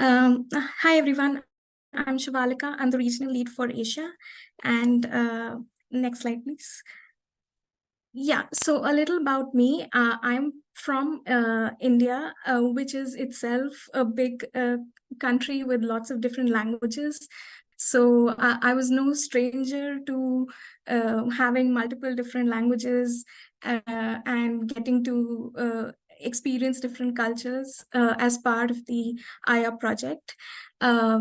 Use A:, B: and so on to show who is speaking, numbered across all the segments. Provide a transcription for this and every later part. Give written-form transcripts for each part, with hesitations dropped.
A: Hi everyone, I'm Shivalika. I'm the regional lead for Asia. And next slide, please. Yeah, so a little about me. I'm from India, which is itself a big country with lots of different languages. So I was no stranger to having multiple different languages and getting to experience different cultures as part of the AYA project. Uh,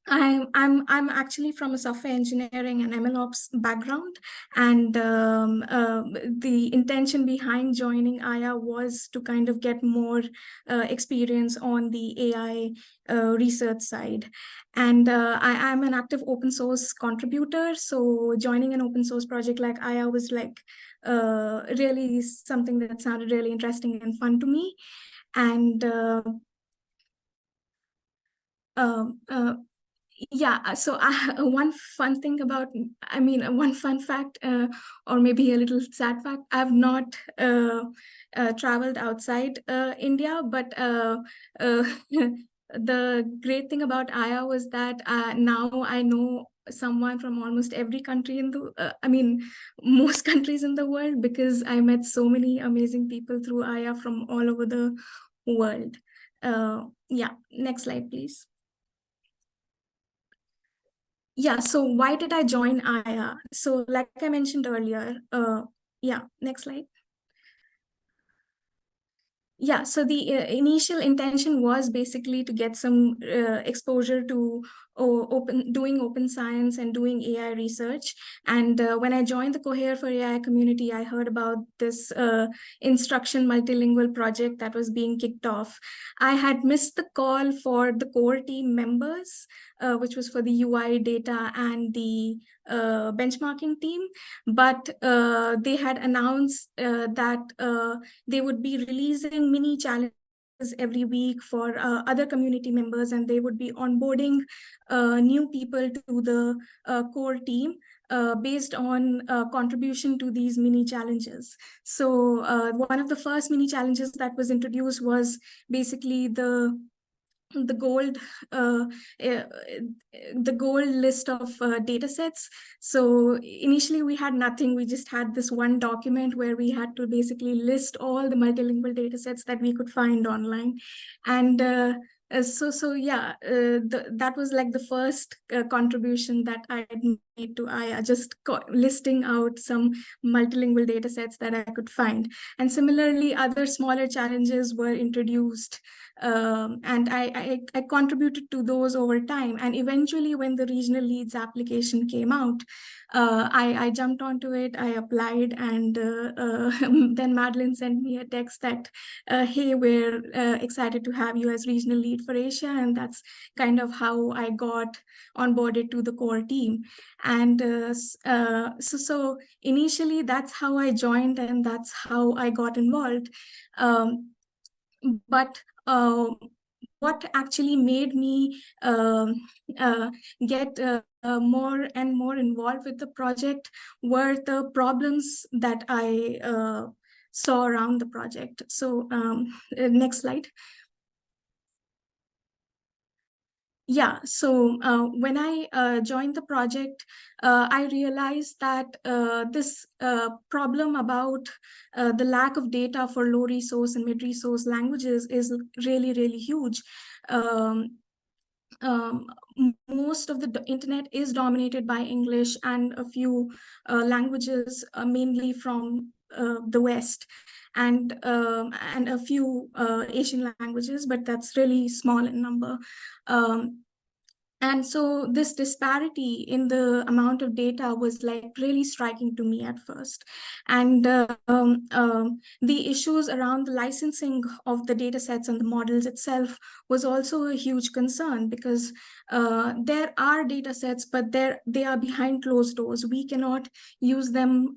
A: I'm actually from a software engineering and MLOps background, and the intention behind joining Aya was to kind of get more experience on the AI research side. And I am an active open source contributor, so joining an open source project like Aya was like really something that sounded really interesting and fun to me. And um, uh, yeah, so one fun thing about, one fun fact, or maybe a little sad fact, I've not traveled outside India, but the great thing about Aya was that now I know someone from almost every country in the, most countries in the world, because I met so many amazing people through Aya from all over the world. Yeah, next slide, please. Yeah, so why did I join Aya? So like I mentioned earlier, yeah, next slide. Yeah, so the initial intention was basically to get some exposure to doing open science and doing AI research. And when I joined the Cohere for AI community, I heard about this instruction multilingual project that was being kicked off. I had missed the call for the core team members, which was for the UI data and the benchmarking team, but they had announced that they would be releasing mini challenges every week for other community members, and they would be onboarding new people to the core team based on contribution to these mini challenges. So one of the first mini challenges that was introduced was basically the gold uh, uh, the gold list of data sets. So initially we had nothing. We just had this one document where we had to basically list all the multilingual data sets that we could find online. And so yeah, that was like the first contribution that I had made to Aya, just listing out some multilingual data sets that I could find. And similarly, other smaller challenges were introduced, and I contributed to those over time. And eventually, when the regional leads application came out, I jumped onto it, I applied, and then Madeline sent me a text that, hey, we're excited to have you as regional lead for Asia. And that's kind of how I got onboarded to the core team. And so initially, that's how I joined, and that's how I got involved. But what actually made me get more and more involved with the project were the problems that I saw around the project. So next slide. Yeah, so when I joined the project, I realized that this problem about the lack of data for low resource and mid resource languages is really, really huge. Um, um, Most of the internet is dominated by English and a few languages, mainly from the West, and a few Asian languages, but that's really small in number. Um, and so this disparity in the amount of data was like really striking to me at first. And the issues around the licensing of the data sets and the models itself was also a huge concern, because there are data sets, but they are behind closed doors. We cannot use them.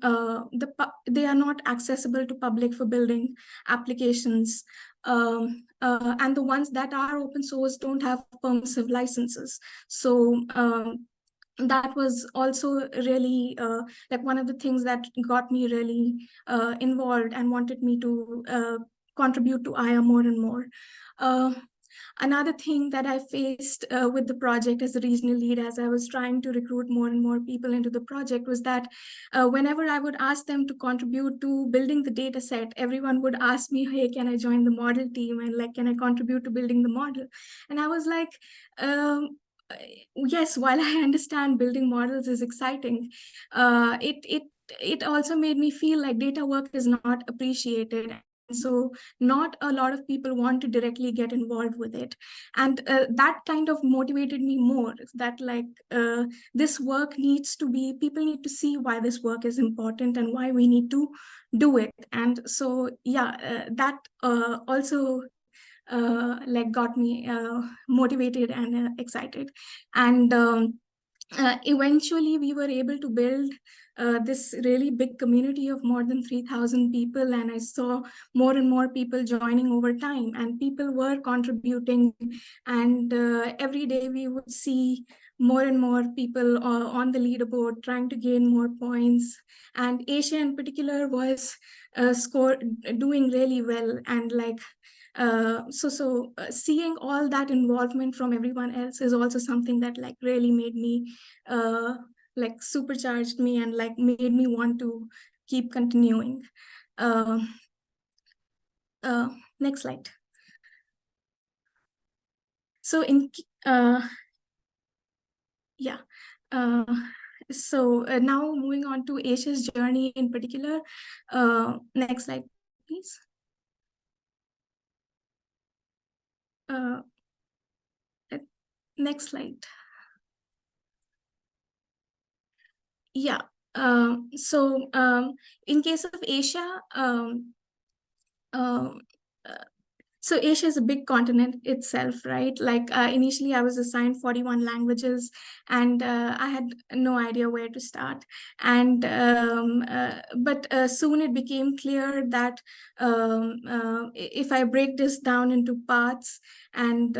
A: They are not accessible to public for building applications. And the ones that are open source don't have permissive licenses. So that was also really like one of the things that got me really involved and wanted me to contribute to Aya more and more. Uh, Another thing that I faced with the project as a regional lead, as I was trying to recruit more and more people into the project, was that whenever I would ask them to contribute to building the data set, everyone would ask me, hey, can I join the model team? And like, can I contribute to building the model? And I was like, yes, while I understand building models is exciting, it also made me feel like data work is not appreciated. So not a lot of people want to directly get involved with it. And that kind of motivated me more, that like this work needs to be, people need to see why this work is important and why we need to do it. And so, yeah, that also like got me motivated and excited. And eventually we were able to build this really big community of more than 3,000 people, and I saw more and more people joining over time, and people were contributing, and every day we would see more and more people on the leaderboard trying to gain more points. And Asia in particular was doing really well, and like seeing all that involvement from everyone else is also something that like really made me like supercharged me and like made me want to keep continuing. uh, uh, Next slide. So in yeah uh, now moving on to Asia's journey in particular. Next slide, please. uh, Next slide. Yeah. In case of Asia, um, uh, so Asia is a big continent itself, right? Like initially I was assigned 41 languages, and I had no idea where to start. And but soon it became clear that if I break this down into parts and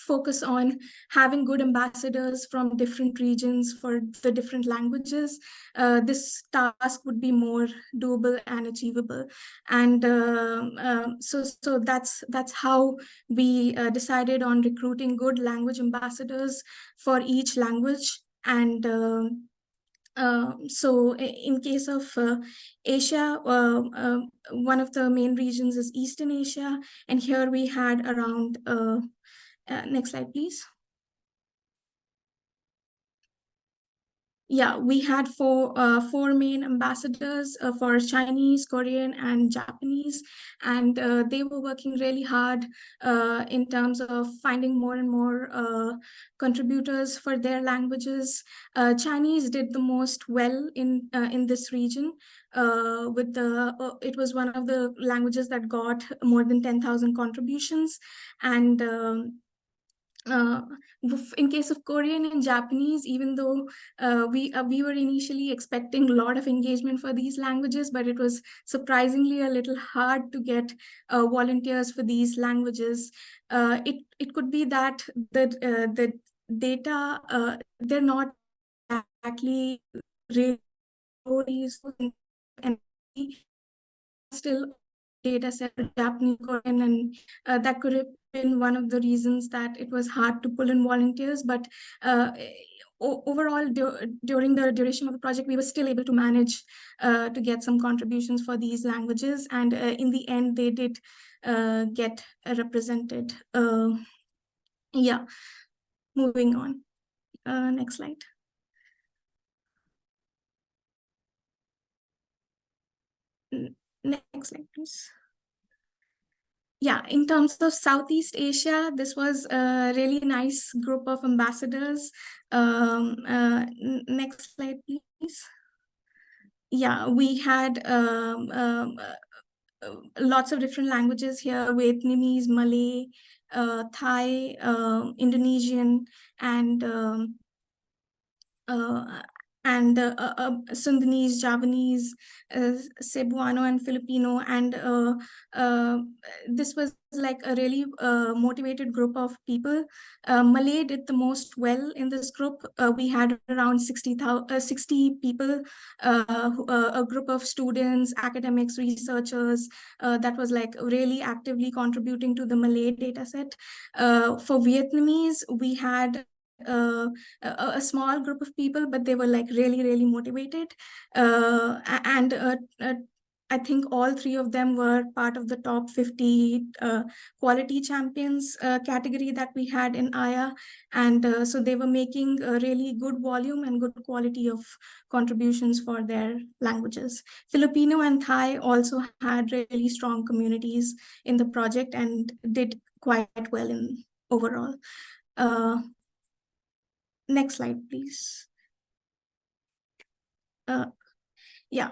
A: focus on having good ambassadors from different regions for the different languages, this task would be more doable and achievable. And so that's how we decided on recruiting good language ambassadors for each language. And so in case of Asia, one of the main regions is Eastern Asia, and here we had around next slide, please. Yeah, we had four main ambassadors for Chinese, Korean, and Japanese, and they were working really hard in terms of finding more and more contributors for their languages. Chinese did the most well in this region. With the it was one of the languages that got more than 10,000 contributions. And uh, in case of Korean and Japanese, even though we were initially expecting a lot of engagement for these languages, but it was surprisingly a little hard to get volunteers for these languages. It could be that the data they're not exactly really and still data set for Japanese, Korean, and that could have been one of the reasons that it was hard to pull in volunteers. But overall, during the duration of the project, we were still able to manage to get some contributions for these languages. And in the end, they did get represented. Yeah, moving on. Next slide. Next slide, please. Yeah, in terms of Southeast Asia, this was a really nice group of ambassadors. Next slide, please. Yeah, we had lots of different languages here: Vietnamese, Malay, Thai, Indonesian, and uh, and Sundanese, Javanese, Cebuano, and Filipino. And this was like a really motivated group of people. Malay did the most well in this group. We had around 60 people, a group of students, academics, researchers that was like really actively contributing to the Malay data set. For Vietnamese, we had a small group of people, but they were like really, really motivated. And I think all three of them were part of the top 50 quality champions category that we had in AYA. And so they were making a really good volume and good quality of contributions for their languages. Filipino and Thai also had really strong communities in the project and did quite well in overall. Next slide, please. Yeah.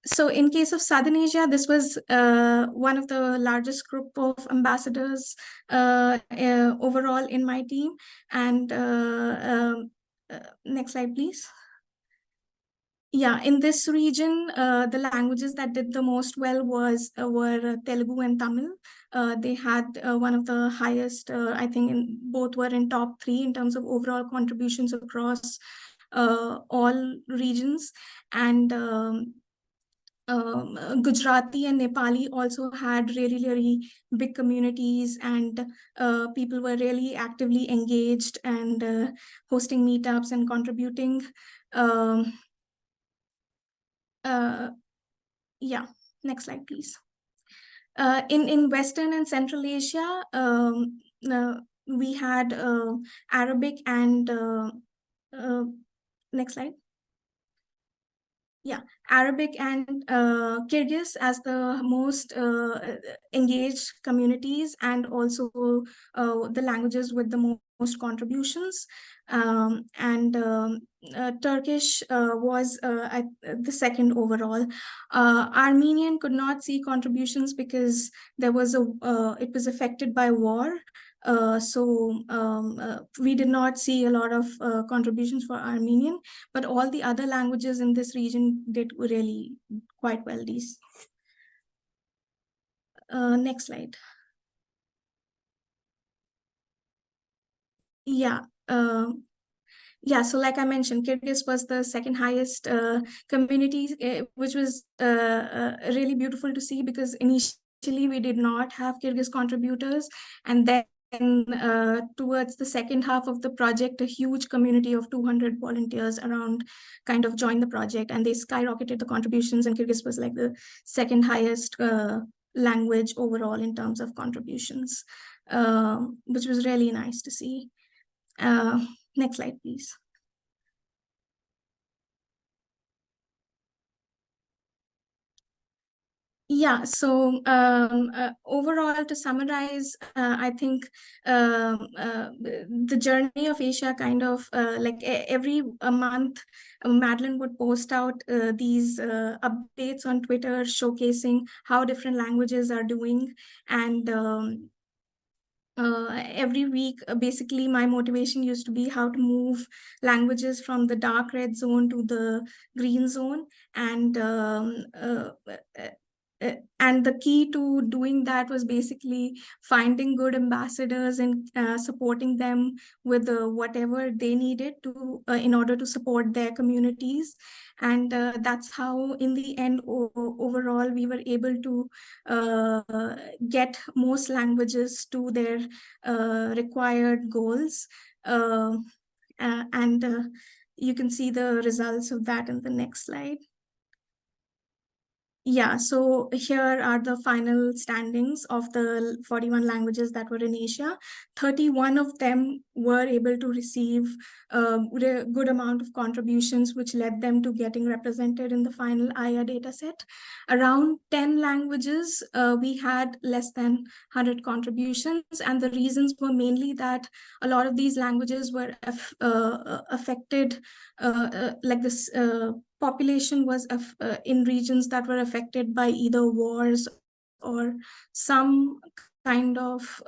A: So in case of Southern Asia, this was one of the largest group of ambassadors overall in my team. And next slide, please. Yeah, in this region, the languages that did the most well were Telugu and Tamil. They had one of the highest, I think both were in top 3 in terms of overall contributions across all regions. And Gujarati and Nepali also had really, really big communities, and people were really actively engaged and hosting meetups and contributing. Yeah, next slide, please. In Western and Central Asia, we had Arabic and next slide. Yeah, Arabic and Kyrgyz as the most engaged communities, and also the languages with the most contributions. And Turkish was the second overall. Armenian could not see contributions because there was it was affected by war. We did not see a lot of contributions for Armenian, but all the other languages in this region did really quite well. These. Next slide. Yeah. Yeah, so like I mentioned, Kyrgyz was the second highest community, which was really beautiful to see, because initially we did not have Kyrgyz contributors, and then towards the second half of the project, a huge community of 200 volunteers around kind of joined the project, and they skyrocketed the contributions, and Kyrgyz was like the second highest language overall in terms of contributions, which was really nice to see. Next slide, please. Yeah, so overall, to summarize, I think the journey of Asia kind of like every month, Madeline would post out these updates on Twitter showcasing how different languages are doing. And every week, basically, my motivation used to be how to move languages from the dark red zone to the green zone. And and the key to doing that was basically finding good ambassadors and supporting them with whatever they needed to in order to support their communities. And that's how, in the end, overall, we were able to get most languages to their required goals. And you can see the results of that in the next slide. Yeah, so here are the final standings of the 41 languages that were in Asia. 31 of them were able to receive a good amount of contributions, which led them to getting represented in the final AYA dataset. Around 10 languages, we had less than 100 contributions, and the reasons were mainly that a lot of these languages were affected, like this population was in regions that were affected by either wars or some kind of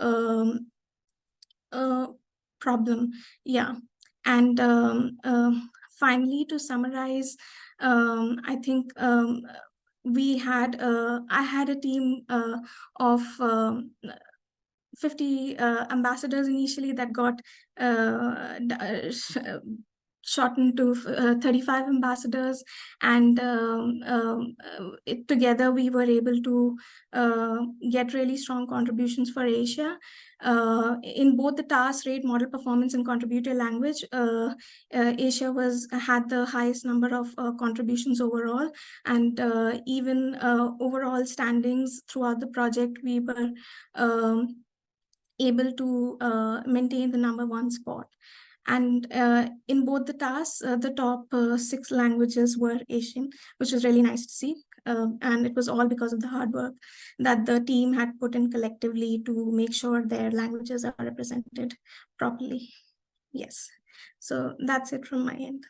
A: problem. Yeah. And finally, to summarize, I think I had a team of 50 ambassadors initially that got shortened to 35 ambassadors, and together we were able to get really strong contributions for Asia. In both the task rate, model performance, and contributor language, Asia had the highest number of contributions overall, and even overall standings throughout the project, we were able to maintain the #1 spot. And in both the tasks, the top 6 languages were Asian, which was really nice to see. And it was all because of the hard work that the team had put in collectively to make sure their languages are represented properly. Yes. So that's it from my end.